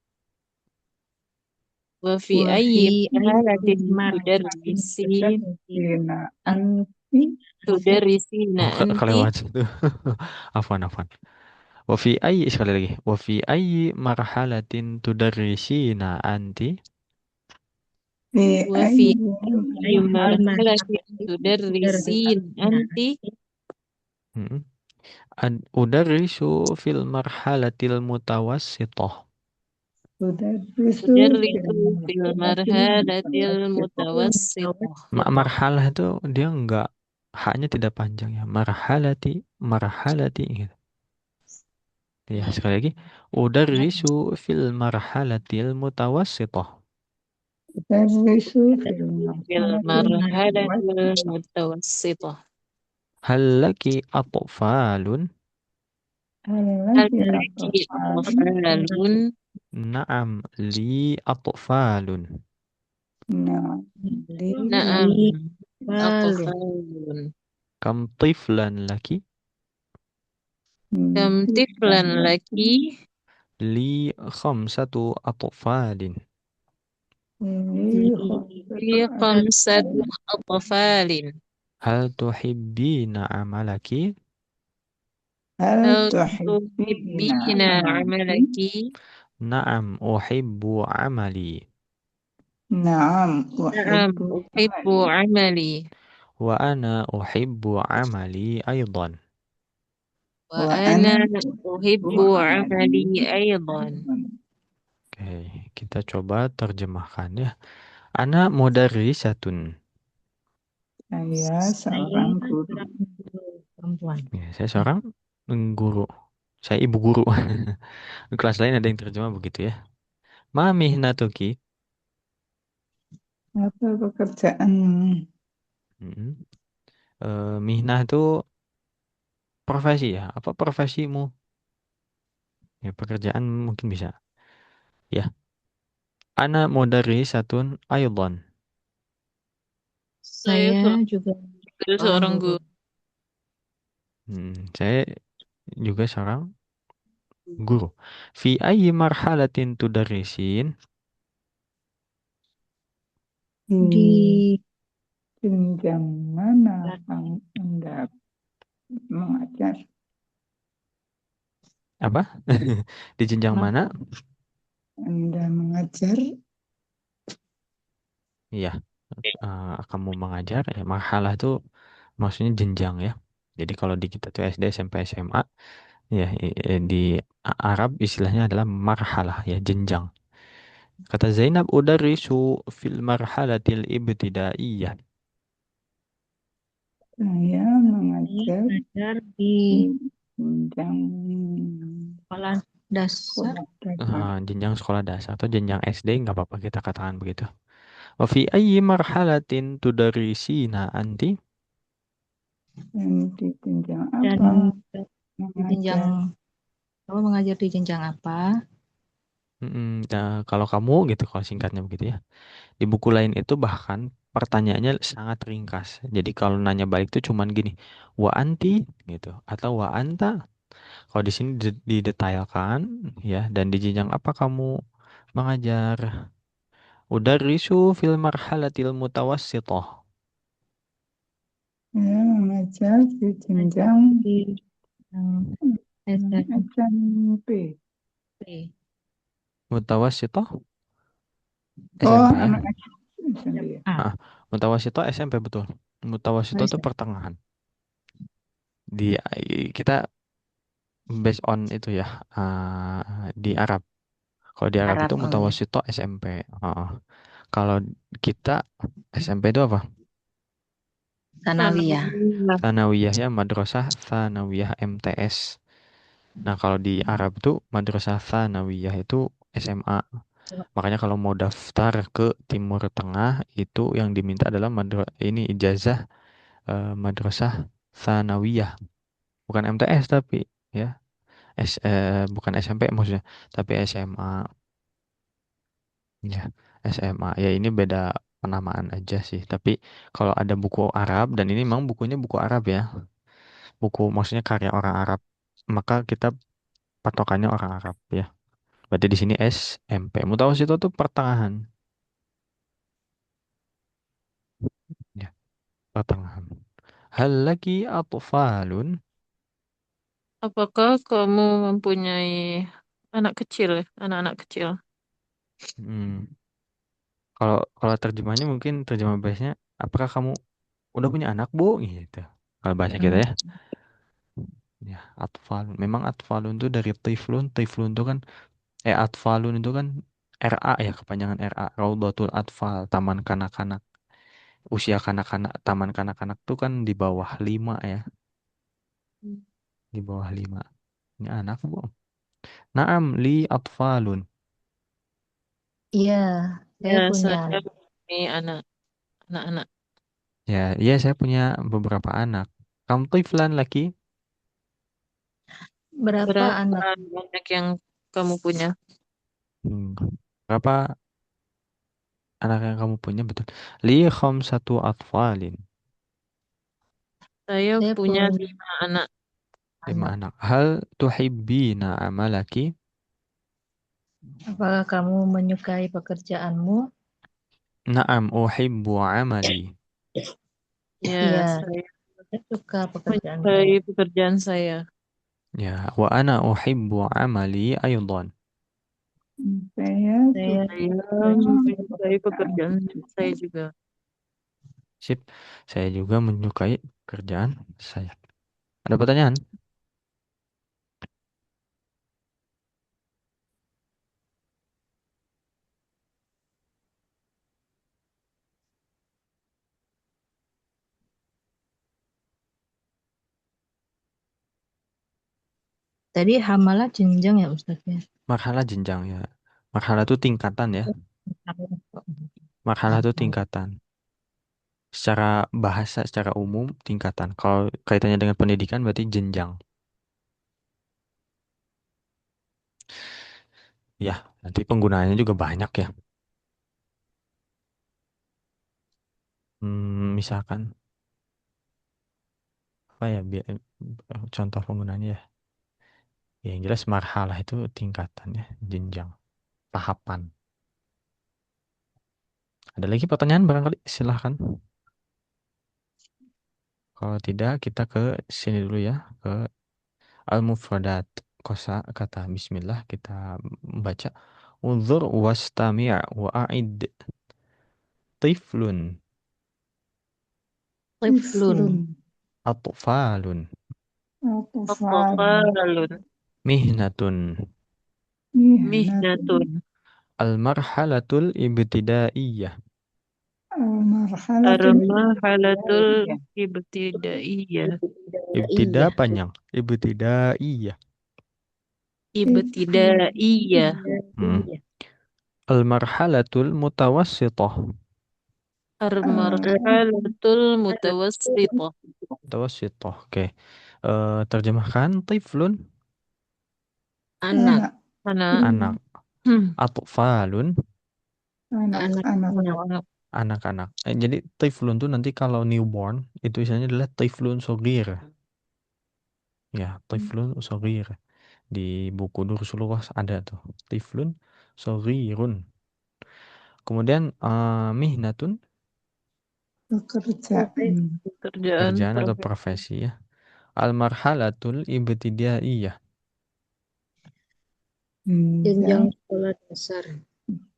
Wa fi ayyi marhalatin tudarrisin. tudarrisina anti Tudarrisina anti. Kelewat itu. Afan wa fi ayyi sekali lagi wa fi ayyi marhalatin tudarrisina anti. di Wa fi ayat ayyi marhalatin tudarrisin anti. Hmm. Udarrisu fil marhalatil mutawassithah. tudarrisu fil Tudarrisu fil marhalatil marhalatil mutawassithah mutawassithah. Marhalah itu dia enggak haknya tidak panjang ya. Marhalati gitu. Ya, sekali lagi. Udarrisu fil marhalatil mutawassithah. tudarrisu fil Fil marhalatil marhalatil mutawassithah mutawassithah. Hal laki atfalun. Hal Lagi atau laki atfalun. Naam, li atfalun. nah Naam. Balik. Atfalun. Kam tiflan laki? Kam tiflan laki. Li khamsatu atfalin. ini Li khamsatu atfalin. Hal tuhibbina amalaki? hal Hal tuhibbina tuhibbina amalaki amalaki? Naam, uhibbu amali. na'am Naam, uhibbu uhibbu amali amali. Wa ana uhibbu amali aydan. Wa wa ana ana uhibbu uhibbu amali amali aydan. Oke, kita coba terjemahkan ya. Ana mudarrisatun. saya Saya seorang guru seorang guru perempuan. Ya, saya seorang guru. Saya ibu guru. Kelas lain ada yang terjemah begitu ya. Ma mihnatuki? apa pekerjaan Mm-mm. Mihnah itu profesi ya. Apa profesimu? Ya, pekerjaan mungkin bisa. Ya. Ana mudarrisatun aydan. Saya Saya juga seorang seorang guru. guru. Saya juga seorang guru. Fi ayyi marhalatin tudarrisin? Di jenjang mana Anda mengajar Apa? Di jenjang mana? Anda mengajar Iya, kamu mengajar ya. Marhalah itu maksudnya jenjang ya. Jadi kalau di kita tuh SD, SMP, SMA ya di Arab istilahnya adalah marhalah ya, jenjang. Kata Zainab udarrisu fil marhalatil ibtidaiyah. saya Saya mengajar belajar di di jenjang sekolah dasar. sekolah dasar Jenjang sekolah dasar atau jenjang SD nggak apa-apa kita katakan begitu. Wa fi ayyi marhalatin tudarrisina anti? dan di jenjang Dan apa di jenjang, mengajar kamu mengajar di jenjang apa? Nah, kalau kamu gitu kalau singkatnya begitu ya. Di buku lain itu bahkan pertanyaannya sangat ringkas. Jadi kalau nanya balik tuh cuman gini, wa anti gitu atau wa anta. Kalau di sini didetailkan ya dan di jenjang apa kamu mengajar. Udarrisu fil marhalatil mutawassithah. saya mengajar di Mengajar jenjang di jenjang SMP. SMP Mutawassithah oh SMP ya. anak SMP ya Ah, Ah, mutawassithah SMP betul. Mutawassithah itu bisa. pertengahan. Di kita based on itu ya di Arab. Kalau di Arab Arab, itu oh ya. mutawassithah SMP. Heeh. Kalau kita SMP itu apa? Sanawiyah. Alhamdulillah. Tsanawiyah ya, madrasah tsanawiyah MTS. Nah, kalau di Arab itu madrasah tsanawiyah itu SMA. Makanya kalau mau daftar ke Timur Tengah itu yang diminta adalah ini ijazah madrasah tsanawiyah, bukan MTS tapi ya. Bukan SMP maksudnya, tapi SMA. Ya, SMA. Ya ini beda penamaan aja sih. Tapi kalau ada buku Arab dan ini memang bukunya buku Arab ya. Buku maksudnya karya orang Arab. Maka kita patokannya orang Arab ya. Berarti di sini SMP. Mutawasito itu pertengahan. Ya, pertengahan. Hal lagi atfalun? Apakah kamu mempunyai anak kecil, anak-anak kecil? Hmm. Kalau kalau terjemahnya mungkin terjemah biasanya apakah kamu udah punya anak, Bu? Gitu. Kalau bahasa kita ya. Ya, atfalun. Memang atfalun itu dari tiflun. Tiflun itu kan atfalun itu kan RA ya, kepanjangan RA, Raudatul Atfal, Taman Kanak-kanak. Usia kanak-kanak, taman kanak-kanak tuh kan di bawah 5 ya, di bawah 5. Ini anak, Bu. Naam li atfalun. Iya, Ya, saya punya. saya mempunyai anak-anak. Ya, ya saya punya beberapa anak. Kam tiflan laki? Berapa Berapa anak? banyak yang kamu punya? Hmm. Berapa anak yang kamu punya? Betul. Li khamsatu atfalin. Saya Saya punya punya 5 anak. 5 anak. anak. Hal tuhibbina amalaki? Apakah kamu menyukai pekerjaanmu? Na'am uhibbu amali. Ya, Iya, saya saya suka pekerjaan menyukai saya. pekerjaan saya. Ya, wa ana uhibbu amali aydan. Saya Saya Saya suka menyukai pekerjaan. pekerjaan saya juga. Sip. Saya juga menyukai pekerjaan saya. Ada pertanyaan? Tadi hamalah jenjang ya Ustaz ya? Marhalah jenjang ya. Marhalah itu tingkatan ya. Marhalah itu tingkatan. Secara bahasa, secara umum tingkatan. Kalau kaitannya dengan pendidikan berarti jenjang. Ya, nanti penggunaannya juga banyak ya. Misalkan apa ya contoh penggunaannya ya. Ya, yang jelas marhalah itu tingkatan ya, jenjang, tahapan. Ada lagi pertanyaan barangkali? Silahkan. Kalau tidak, kita ke sini dulu ya, ke al-mufradat. Kosa kata bismillah kita membaca. Unzur wastami' wa'id. Tiflun, Tiflun. Tiflun atfalun, atfalun Atfalun. mihnatun. mihnatun Mihnatun. Al-marhalatul ibtidaiyah. al-marhalatul Ar-marhalatul ibtidaiyah ibtidaiyah. Ibtida Iya. panjang. Ibtidaiyah. Ibtidaiyah. Hmm. Iya. Al-marhalatul mutawassithah. Ar-marhalatul mutawassithah. Mutawassithah. Oke. Terjemahkan tiflun Anak. anak anak. Hmm. Atfalun anak-anak Anak-anak. anak-anak. Jadi tiflun tuh nanti kalau newborn itu istilahnya adalah tiflun sogir. Ya, tiflun sogir. Di buku Dursulullah ada tuh. Tiflun sogirun. Kemudian mihnatun pekerjaan Pekerjaan kerjaan atau profesi. profesi ya. Al-marhalatul ibtidaiyah. Jenjang jenjang sekolah dasar.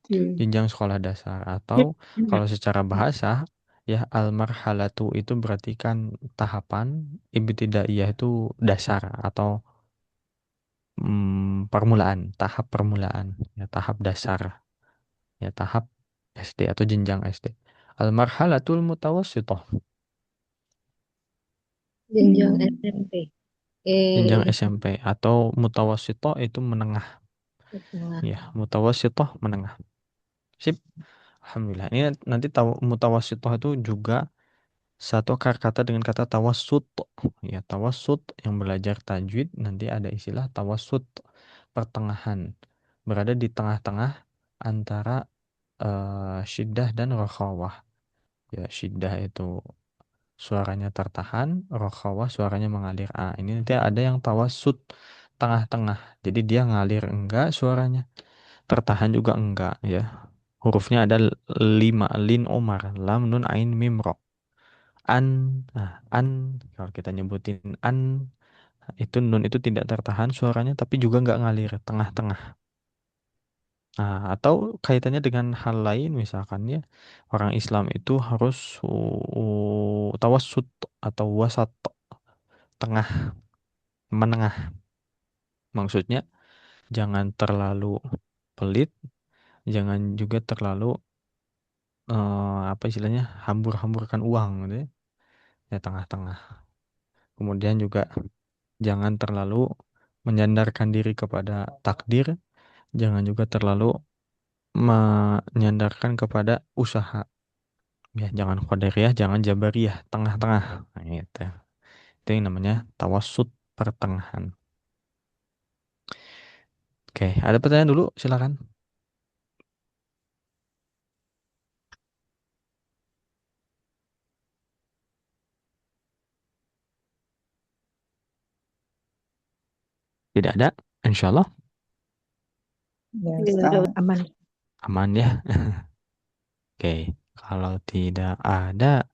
di Jenjang sekolah dasar atau kalau secara bahasa ya al-marhalatu itu berarti kan tahapan, ibtidaiyah itu dasar atau permulaan, tahap permulaan, ya tahap dasar, ya tahap SD atau jenjang SD. Al-marhalatul mutawassithah, Jenjang hmm, SMP. jenjang Itu SMP atau mutawassithah itu menengah, setengah. ya mutawassithah menengah. Sip. Alhamdulillah. Ini nanti tahu mutawassithah itu juga satu akar kata dengan kata tawassut. Ya, tawassut yang belajar tajwid nanti ada istilah tawassut, pertengahan. Berada di tengah-tengah antara syiddah dan rokhawah. Ya, syiddah itu suaranya tertahan, rokhawah suaranya mengalir. Ini nanti ada yang tawassut tengah-tengah. Jadi dia ngalir enggak suaranya, tertahan juga enggak ya. Hurufnya ada 5, lin omar, lam nun ain mim ro. An, an kalau kita nyebutin an itu nun itu tidak tertahan suaranya tapi juga nggak ngalir tengah-tengah. Atau kaitannya dengan hal lain misalkan ya orang Islam itu harus tawassut atau wasat, tengah, menengah. Maksudnya jangan terlalu pelit, jangan juga terlalu apa istilahnya hambur-hamburkan uang gitu ya. Ya tengah-tengah. Kemudian juga jangan terlalu menyandarkan diri kepada takdir, jangan juga terlalu menyandarkan kepada usaha. Ya, jangan qadariyah, jangan jabariyah, tengah-tengah. Nah, itu. Itu yang namanya tawassut, pertengahan. Oke, ada pertanyaan dulu, silakan. Tidak ada, insya Allah Ya, Udah Ustaz. aman. aman ya. Oke, kalau tidak ada,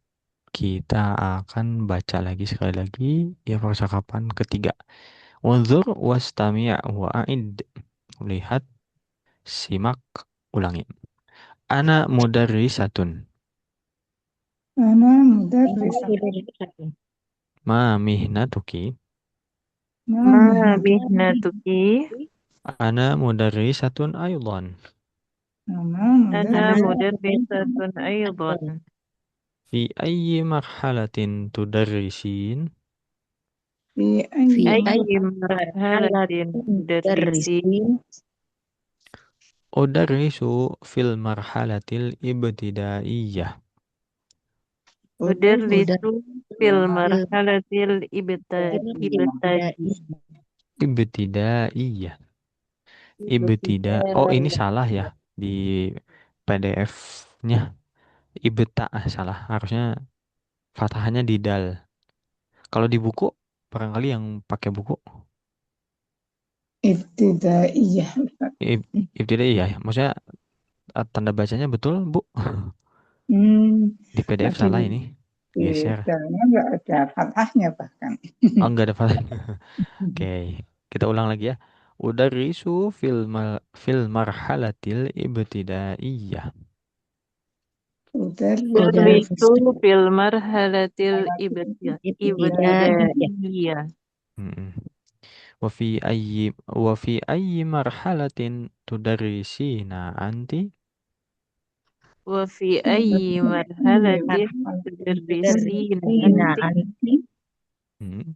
kita akan baca lagi sekali lagi ya percakapan ketiga. Unzur wastami' wa'id. Lihat, simak, ulangi. Ana mudarrisatun. Ana Ini mudarrisah. udah dikasih. Ma mihnatuki. Ma Ma mihnatu. mihnatuki. Ana mudarrisatun aydan. Ana Ana mudarrisah. mudarrisatun aydan. Fi ayyi marhalatin tudarrisin. Fi Fi ayyi Ayyi ayyi marhalatin marhalatin tudarrisin. darrisin Udarrisu fil marhalatil ibtidaiyah. mudarrisah. udah Udarrisu fil fil marhalatil ibtadi. ibtidai Ibtidaiyah. Ibtida. Oh, ini Ibtidai. salah ya di PDF-nya. Ibta salah. Harusnya fatahannya di dal. Kalau di buku, barangkali yang pakai buku Ibtidaiyah. ib- ibtidaiyah ya. Maksudnya tanda bacanya betul, Bu? Hmm, Di PDF lagi salah ini. di Geser. dalamnya nggak ada fathahnya bahkan. Oh, enggak ada fathah. Oke, kita ulang lagi ya. Udarisu fil marhalatil ibtidaiyah. Udarrisu Udarrisu udarrisu fil marhalatil ibtidai ibtidaiyah. Mm-mm. Wa fi ayyi marhalatin tudarrisina anti? Wa fi ayyi marhalatin tudarrisina darrisina anti. anti Mm.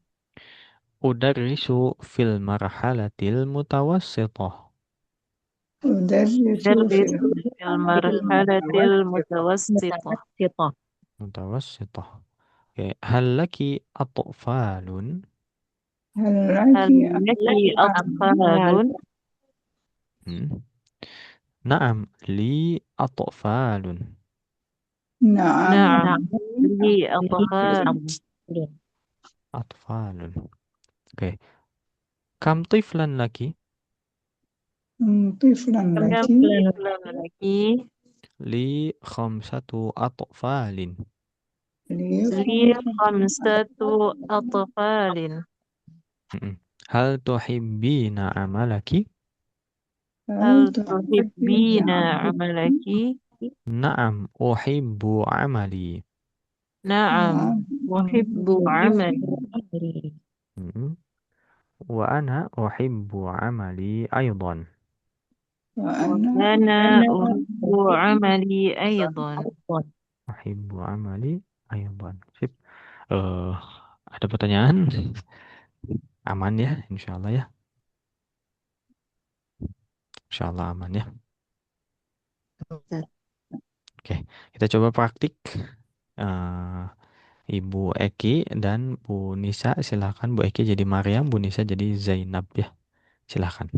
Udarrisu fil marhalatil mutawassithah. udarrisu fil Udarrisu fil fil marhalatil mutawassithah. mutawassithah. Mutawassithah. Oke, hal laki atfalun? hal Hal lagi laki Laki atfal atfalun? Hmm. Naam, li atfalun. na'am Na'am, na'am li li atfalun. atfalin Atfalun. Oke, kam tiflan laki? tiflan Kam lagi tiflan laki? Li khamsatu atfalin. li Li khamsati khamsatu atfalin. Mm-mm. Hal tuhibbina amalaki? Hal hal tuhibbina tuhibbina amalaki amalaki? Naam, uhibbu amali. Na'am, na'am uhibbu amali. Mm-mm. Wa ana uhibbu amali aydan. wa Wa ana ana ana uhibbu amali aydan. afwan Uhibbu amali aydan. Sip. Eh, ada pertanyaan? Aman ya, insya Allah ya. Insya Allah aman ya. Oke, kita coba praktik. Eh, Ibu Eki dan Bu Nisa, silakan. Bu Eki jadi Maryam, Bu Nisa jadi Zainab ya. Silakan.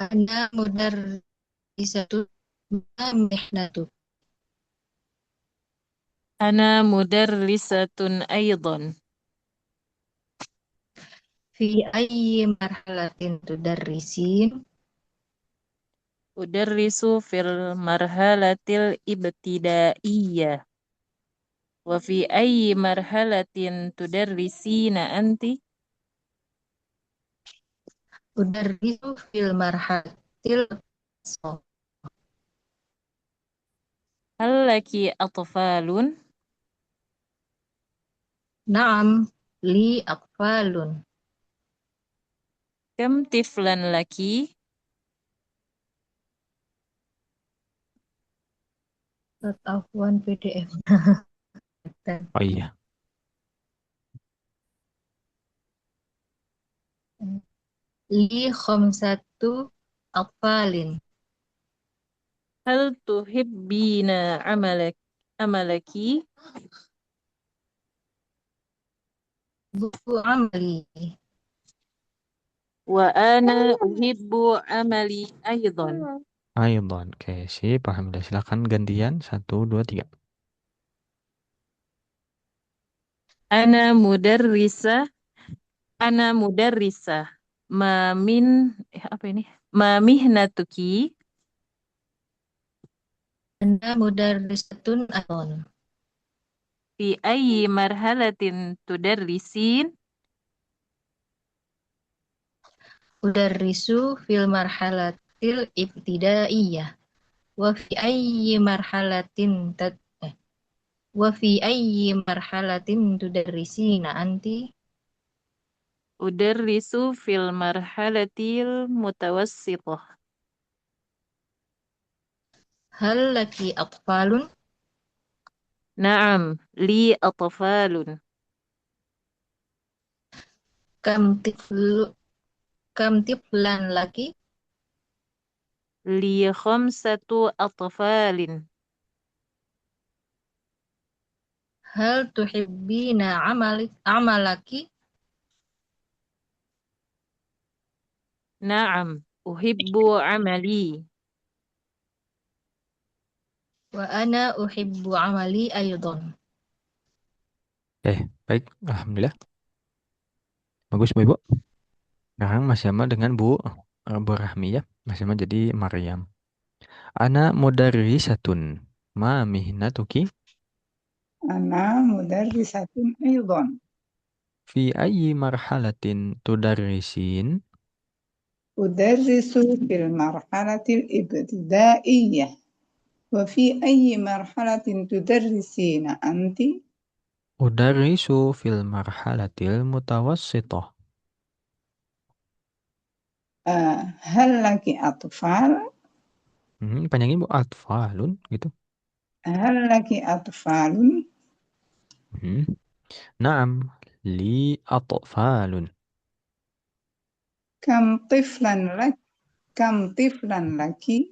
ana mudarrisatu ma mihnatu Ana mudarrisatun aydan. fi ayyi marhalatin tudarrisin Udarrisu fil marhalatil ibtidaiyah. Wa fi ayyi marhalatin tudarrisina anti? udarrisu fil marhalatil Hal laki atfalun? na'am li atfalun Kam tiflan laki? afwan PDF Oh iya, li khamsatu atfalin Hal tuhibbina amalaki? buku amali وأنا أحب عملي أيضا. Aidon. Oke, sip. Alhamdulillah. Silakan gantian. Satu, dua, tiga. أنا مدرسة أنا مدرسة. ما من apa ini? ما مهنتك؟ Anda mudarrisatun aton. في أي مرحلة تدرسين؟ Udarrisu fil marhalatil ibtidaiyah. Wa fi ayyi marhalatin tad eh, wa fi ayyi marhalatin tudarrisina anti. أدرس في المرحلة المتوسطة. Hal laki atfalun? نعم لي أطفال. Kam tiflu kam tiflan laki? لي 5 أطفال. Hal tuhibbina amalaki? نعم أحب عملي. Wa ana uhibbu amali aydan. Baik. Alhamdulillah. Bagus, Bu Ibu. Sekarang masih sama dengan Bu Rahmi ya. Masih sama jadi Maryam. Ana mudarrisatun. Ma mihnatuki? أنا مدرسة أيضا. Fi ayyi marhalatin tudarrisin? أدرس في المرحلة الابتدائية. وفي أي مرحلة تدرسين أنت؟ Udarrisu fil marhalatil mutawassithah. هل لك أطفال؟ Panjangin Bu atfalun gitu. هل لك أطفال؟ Hmm. Naam, li atfalun. كم طفلا لك؟ كم طفلا لك؟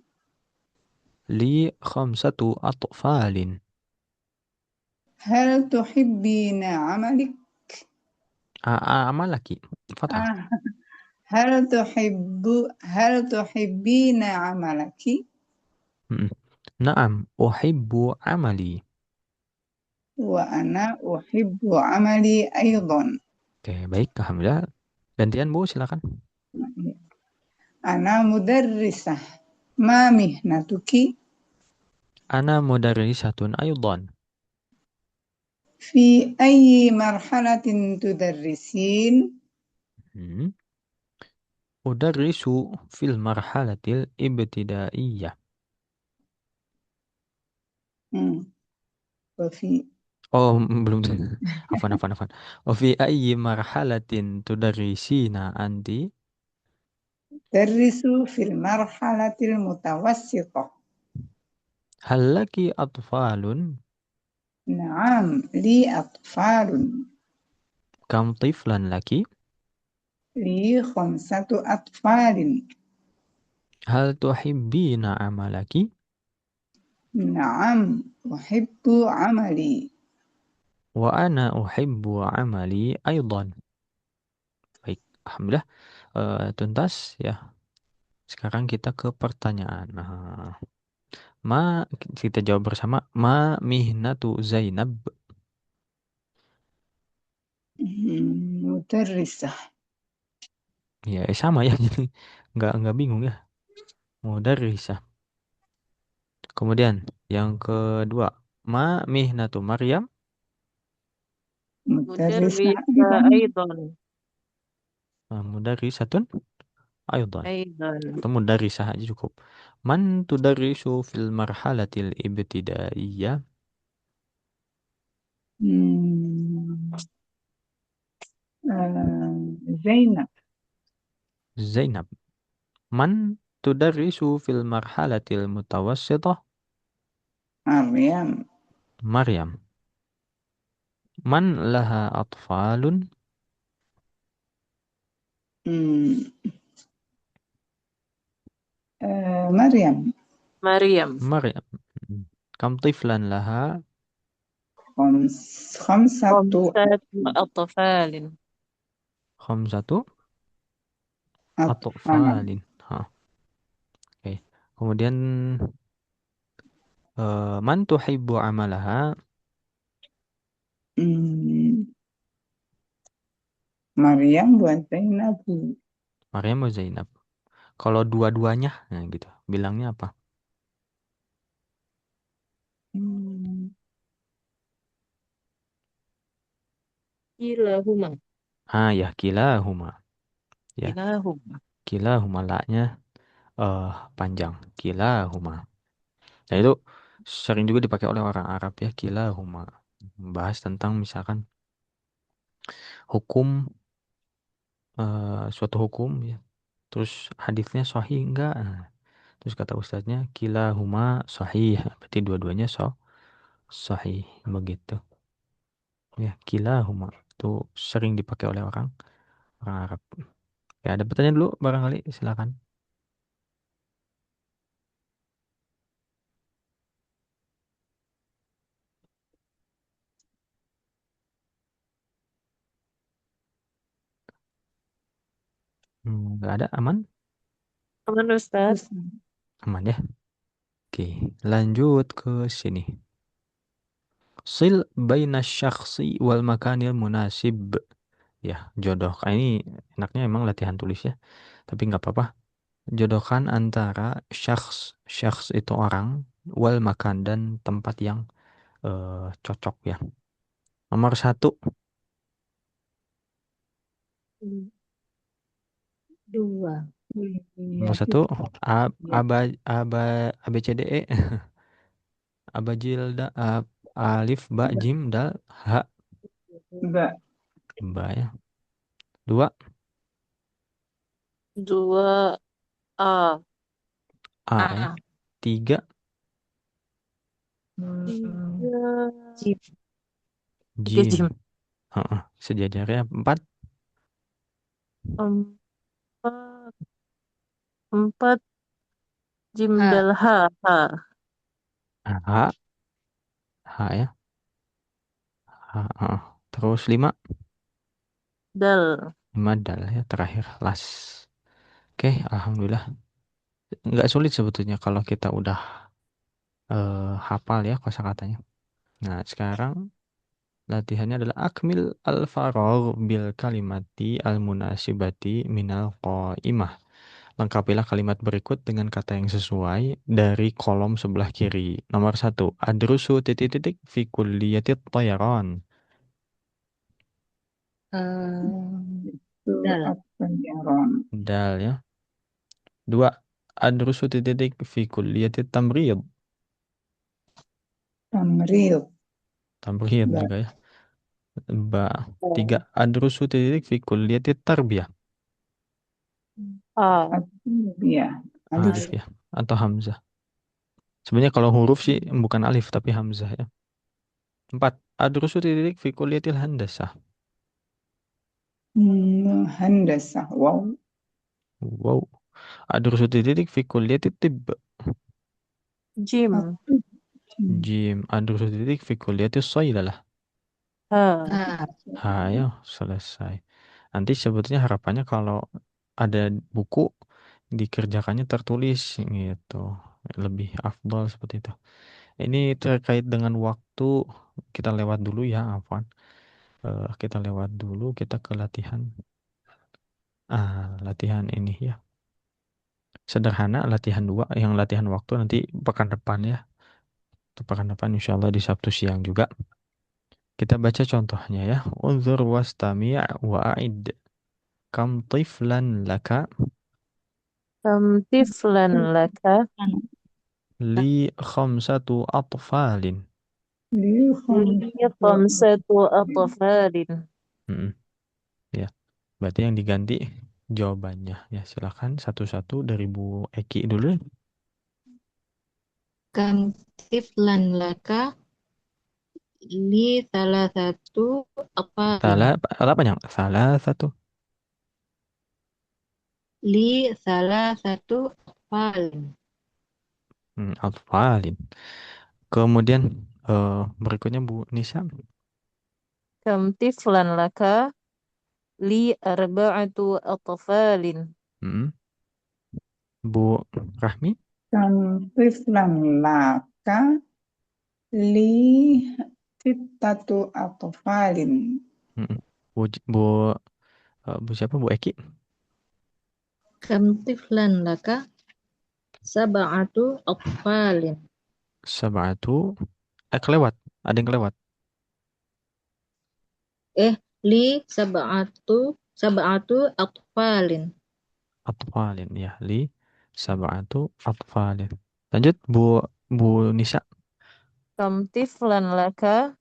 Li khamsatu atfalin. هل تحبين عملك؟ Amalaki. Fathah. آه، هل تحبين عملك؟ Mm. Naam, uhibbu amali. وأنا أحب عملي أيضا. Oke, baik. Alhamdulillah. Gantian Bu, silakan. أنا مدرسة. ما مهنتك؟ Ana mudarrisatun aydan. في أي مرحلة تدرسين؟ Hmm. Udarrisu fil marhalatil ibtidaiyah. مم. وفي Oh, belum. Afan. Oh, fi ayyi marhalatin tudarrisina anti? أدرس في المرحلة المتوسطة. Hal laki atfalun? نعم لي أطفال. Kam tiflan laki? لي 5 أطفال. Hal tuhibbina amalaki? نعم أحب عملي. Wa ana uhibbu amali aydan. Baik, alhamdulillah. Tuntas ya. Sekarang kita ke pertanyaan. Kita jawab bersama. Ma mihnatu Zainab? مدرسة. Ya, sama ya. Jadi nggak bingung ya. Mudarrisah. Kemudian yang kedua, ma mihnatu Maryam? مدرسة مدرسة أيضا. أيضا. Mudarrisatun aydan. أيضا. Atau mudarrisah aja cukup. Man tudarrisu fil marhalatil ibtidaiyah? مم. زينب. Zainab. Man tudarrisu fil marhalatil mutawassithah? مريم. Maryam. Man laha atfalun? مم. مريم. مريم Maryam. Kam tiflan laha? 5 5 أطفال. Khamsatu Atfal. atfalin. Hah, oke. Kemudian man tuhibbu amalaha? Hmm, Maryam buat Zainab. Maryam atau Zainab? Kalau dua-duanya, nah gitu. Bilangnya apa? Hmm, Kilahuma. Ah ya, kilahuma. Ya, Kilahuma. kilahuma la-nya panjang. Kilahuma. Nah itu sering juga dipakai oleh orang Arab ya, kilahuma. Membahas tentang misalkan hukum, suatu hukum ya. Terus hadisnya sahih enggak? Nah, terus kata ustadznya kilahuma sahih. Berarti dua-duanya sahih begitu. Ya, kilahuma itu sering dipakai oleh orang orang Arab. Ya, ada pertanyaan dulu barangkali silakan. Nggak ada, aman? Aman Ustaz. Aman ya. Oke, lanjut ke sini. Sil baina syakhsi wal makanil munasib. Ya, jodoh. Ini enaknya emang latihan tulis ya. Tapi nggak apa-apa. Jodohkan antara syakhs, syakhs itu orang, wal makan dan tempat yang cocok ya. Nomor satu, Dua. nomor Lihat satu, itu. A, Ya, aba, aba, ABCDE, abajilda, alif, ba, Mbak. jim, dal, ha, Mbak. ba ya. Dua, Dua A. A ya. A. Tiga, Hmm, Tiga. Jim. Tiga jim. jim. Heeh, sejajarnya. Empat, Empat. Empat jim H. dal ha. Ha. H, H ya. H, heeh. Terus lima, Dal. lima dal ya. Terakhir, las. Oke, alhamdulillah. Nggak sulit sebetulnya kalau kita udah hafal ya kosakatanya. Nah, sekarang latihannya adalah akmil al-faragh bil kalimati al-munasibati minal qaimah. Lengkapilah kalimat berikut dengan kata yang sesuai dari kolom sebelah kiri. Nomor satu, adrusu titik-titik fi kulliyatit thayaran. Itu Dal. apa ya, Ron? Dal ya. Dua, adrusu titik-titik fi kulliyatit tamriyad. Tamril. Tamriyad Mbak. juga ya. Ba. Tiga, adrusu titik-titik fi kulliyatit tarbiyah. A. Ya, Alif alif. ya. Atau hamzah. Sebenarnya kalau huruf sih bukan alif tapi hamzah ya. Empat, adrusu titik fi kulliyatil handasah. Handasah. Wow. Wow. Adrusu titik fi kulliyatit tibb. Jim. Apa? Jim. Adrusu titik fi kulliyatis saylalah. Ha. H. Ayo, selesai. Nanti sebetulnya harapannya kalau ada buku dikerjakannya tertulis gitu. Lebih afdol seperti itu. Ini terkait dengan waktu, kita lewat dulu ya, Afwan. Kita lewat dulu, kita ke latihan. Latihan ini ya. Sederhana, latihan dua. Yang latihan waktu nanti pekan depan ya. Untuk pekan depan insya Allah di Sabtu siang juga. Kita baca contohnya ya. Unzur wastami' wa'id. Kam tiflan laka Kam tiflan laka. li khamsatu atfalin. Li Li khamsatu. khamsatu atfalin. Mm-mm, ya. Berarti yang diganti jawabannya. Ya, silakan satu-satu dari Bu Eki dulu. Kam tiflan laka li salah satu apalin. Salah apa yang? Salah satu. Li salah satu apalin. Atfalin. Kemudian berikutnya Bu Nisa. Kam tiflan laka. Li arba'atu atfalin. Mm-mm. Bu Rahmi. Kam tiflan laka li sittatu atfalin. Mm-mm. Bu Bu siapa? Bu Eki. Kam tiflan laka sab'atu atfalin. Sabatu. Kelewat. Ada yang kelewat. Eh, li sab'atu atfalin. Atfalin ya. Sabatu atfalin. Lanjut Bu Nisa. Kam tiflan laka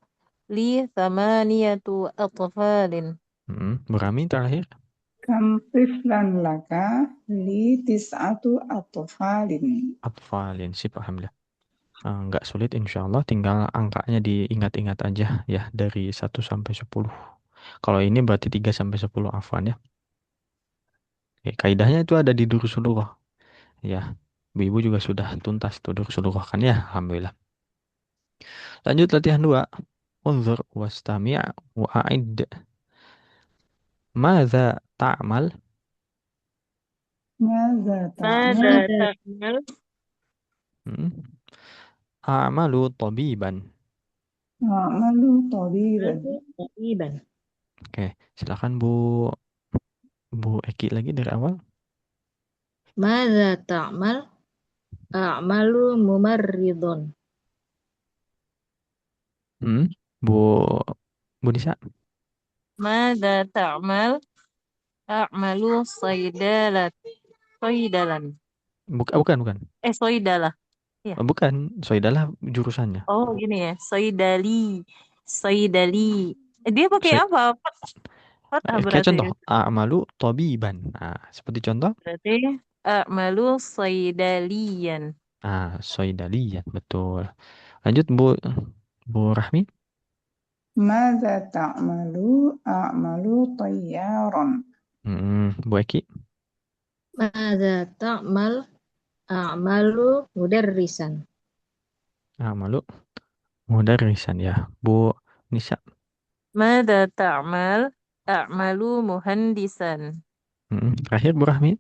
li thamaniyatu atfalin. Bu Rami terakhir. Kam tiflan laka li tis'atu atfalin. Atfalin. Sip, alhamdulillah. Nggak sulit insya Allah. Tinggal angkanya diingat-ingat aja ya. Dari 1 sampai 10. Kalau ini berarti 3 sampai 10 afwan ya. Oke, kaidahnya itu ada di Durusulullah. Ya. Ibu juga sudah tuntas tuh Durusulullah kan ya. Alhamdulillah. Lanjut latihan 2. Unzur wastami' wa'id. Madza ta'mal? Maza Mada ta'mal ta'mal? Hmm. A'malu tabiban. a'malu tabiban. Iban. Oke, silakan Bu Eki lagi dari awal. Mada ta'mal? A'malu mumarridun. Hmm. Bu Bu Nisa. Mada ta'mal? A'malu saydalat. Soidalan. Bukan, bukan. Soidalah. Iya. Bukan, Soidalah jurusannya. Oh, gini ya. Soidali. Soidali. Dia pakai Soi- apa? Fathah Kayak berarti. contoh, a'malu tabiban. Nah, seperti contoh. Berarti a'malu soidalian. Soidaliyah, betul. Lanjut Bu Rahmi. Maza ta'malu a'malu tayyaron. Bu Eki. Mada ta'mal? A'malu mudarrisan. A'malu mudarrisan ya. Bu Nisa. Mada ta'mal? A'malu muhandisan. Terakhir Bu Rahmi.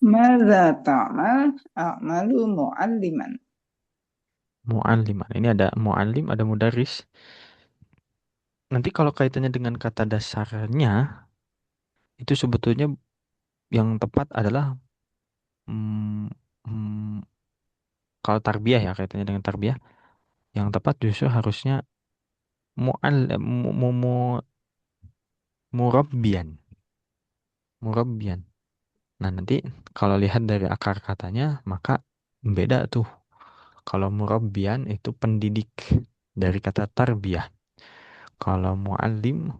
Maza ta'mal a'malu mu'alliman. Mu'alliman. Ini ada mu'allim, ada mudaris. Nanti kalau kaitannya dengan kata dasarnya, itu sebetulnya yang tepat adalah mm, mm, kalau tarbiyah ya, kaitannya dengan tarbiyah, yang tepat justru harusnya mu'al mu, mu, mu- murabbian, murabbian. Nah, nanti kalau lihat dari akar katanya, maka beda tuh. Kalau murabbian itu pendidik dari kata tarbiyah. Kalau muallim,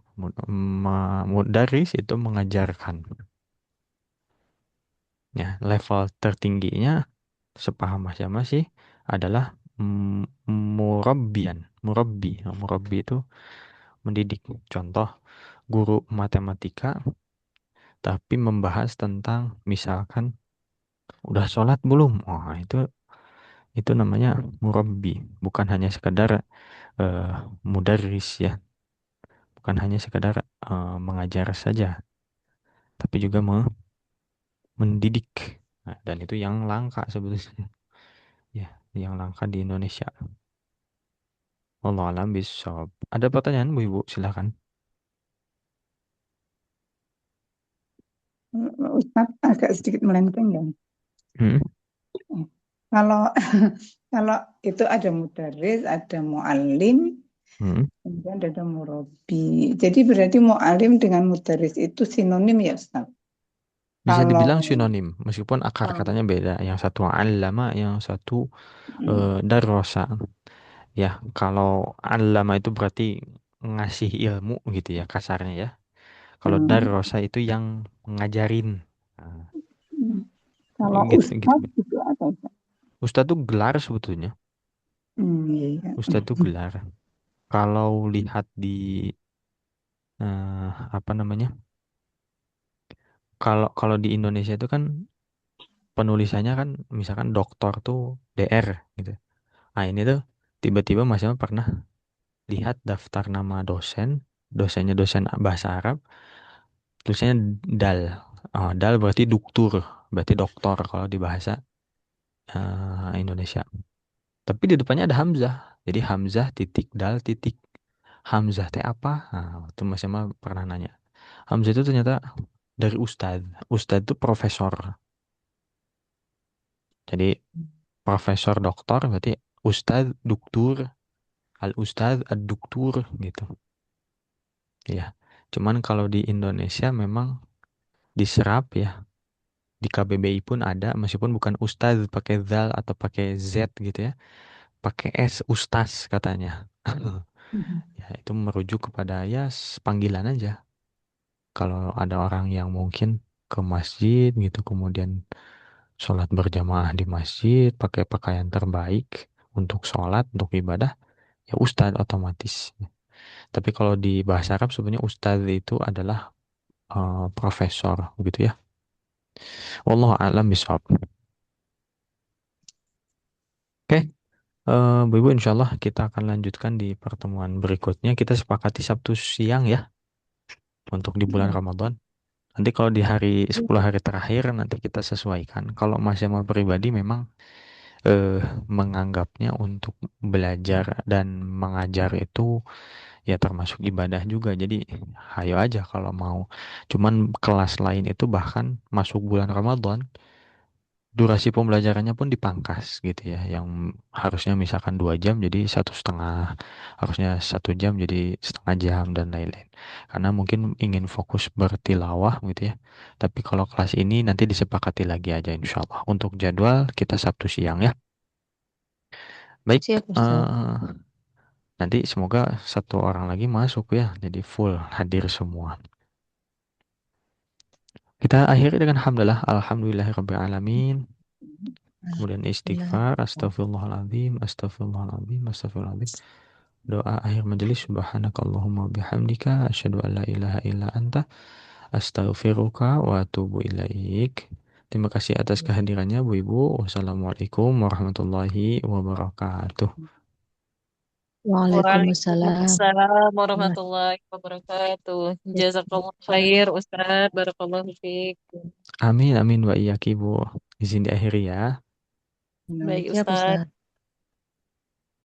mudaris itu mengajarkan. Ya, level tertingginya sepaham Mas Yama sih adalah murabbian, murabbi. Nah, murabbi itu mendidik. Contoh, guru matematika tapi membahas tentang misalkan udah sholat belum? Oh, itu namanya murabbi, bukan hanya sekedar eh, mudarris ya, bukan hanya sekedar mengajar saja, tapi juga mendidik. Nah, dan itu yang langka sebetulnya. Ya, yang langka di Indonesia. Wallahu alam bishawab. Ada pertanyaan Bu Ibu? Silakan. Ustadz agak sedikit melenceng ya. Hmm, Kalau kalau itu ada mudaris, ada muallim, hmm. kemudian ada murabi. Jadi berarti muallim dengan mudaris itu sinonim ya Ustaz? Bisa Kalau dibilang sinonim, meskipun akar oh, katanya beda. Yang satu allama, yang satu mm, darrosa. Ya, kalau allama itu berarti ngasih ilmu gitu ya, kasarnya ya. Kalau mm, darrosa itu yang ngajarin. Nah, mm. Kalau gitu, gitu. Ustadz itu apa Ustaz? Ustadz tuh gelar sebetulnya. Iya. Ustadz tuh gelar. Kalau lihat di apa namanya? Kalau kalau di Indonesia itu kan penulisannya kan misalkan doktor tuh DR gitu. Nah, ini tuh tiba-tiba Mas Yama pernah lihat daftar nama dosen, dosennya dosen bahasa Arab, tulisannya dal. Dal berarti duktur, berarti doktor kalau di bahasa Indonesia. Tapi di depannya ada hamzah. Jadi hamzah titik dal titik. Hamzah teh apa? Nah, itu Mas Yama pernah nanya. Hamzah itu ternyata dari ustadz. Ustadz itu profesor. Jadi profesor doktor berarti ustadz duktur, al ustadz ad duktur gitu. Ya. Cuman kalau di Indonesia memang diserap ya. Di KBBI pun ada meskipun bukan ustadz pakai zal atau pakai z gitu ya. Pakai s ustaz katanya. Ya, itu merujuk kepada ya panggilan aja. Kalau ada orang yang mungkin ke masjid gitu, kemudian sholat berjamaah di masjid, pakai pakaian terbaik untuk sholat, untuk ibadah, ya ustadz otomatis. Tapi kalau di bahasa Arab sebenarnya ustadz itu adalah profesor gitu ya. Wallahu a'lam bishawab. Oke, Bu Ibu, insya Allah kita akan lanjutkan di pertemuan berikutnya. Kita sepakati Sabtu siang ya untuk di bulan Ramadan. Nanti kalau di hari 10 hari terakhir nanti kita sesuaikan. Kalau Mas Jamal pribadi memang eh, menganggapnya untuk belajar dan mengajar itu ya termasuk ibadah juga. Jadi hayo aja kalau mau. Cuman kelas lain itu bahkan masuk bulan Ramadan durasi pembelajarannya pun dipangkas gitu ya. Yang harusnya misalkan 2 jam jadi 1,5, harusnya 1 jam jadi setengah jam dan lain-lain. Karena mungkin ingin fokus bertilawah gitu ya. Tapi kalau kelas ini nanti disepakati lagi aja insya Allah. Untuk jadwal kita Sabtu siang ya. Baik, Siap, Ustaz. eh, nanti semoga satu orang lagi masuk ya. Jadi full hadir semua. Kita akhiri dengan hamdalah. Alhamdulillahirrabbilalamin. Kemudian istighfar, astagfirullahaladzim, astagfirullahaladzim, astagfirullahaladzim. Doa akhir majelis, subhanakallahumma bihamdika, asyhadu an la ilaha illa anta, astaghfiruka wa atubu ilaik. Terima kasih atas kehadirannya Bu Ibu. Wassalamualaikum warahmatullahi wabarakatuh. Waalaikumsalam. Waalaikumsalam warahmatullahi wabarakatuh. Jazakallah khair, Ustaz. Barakallahu fiik. Amin, amin wa iyaki Bu. Izin diakhiri ya. Baik, Siap, Ustaz. Ustaz.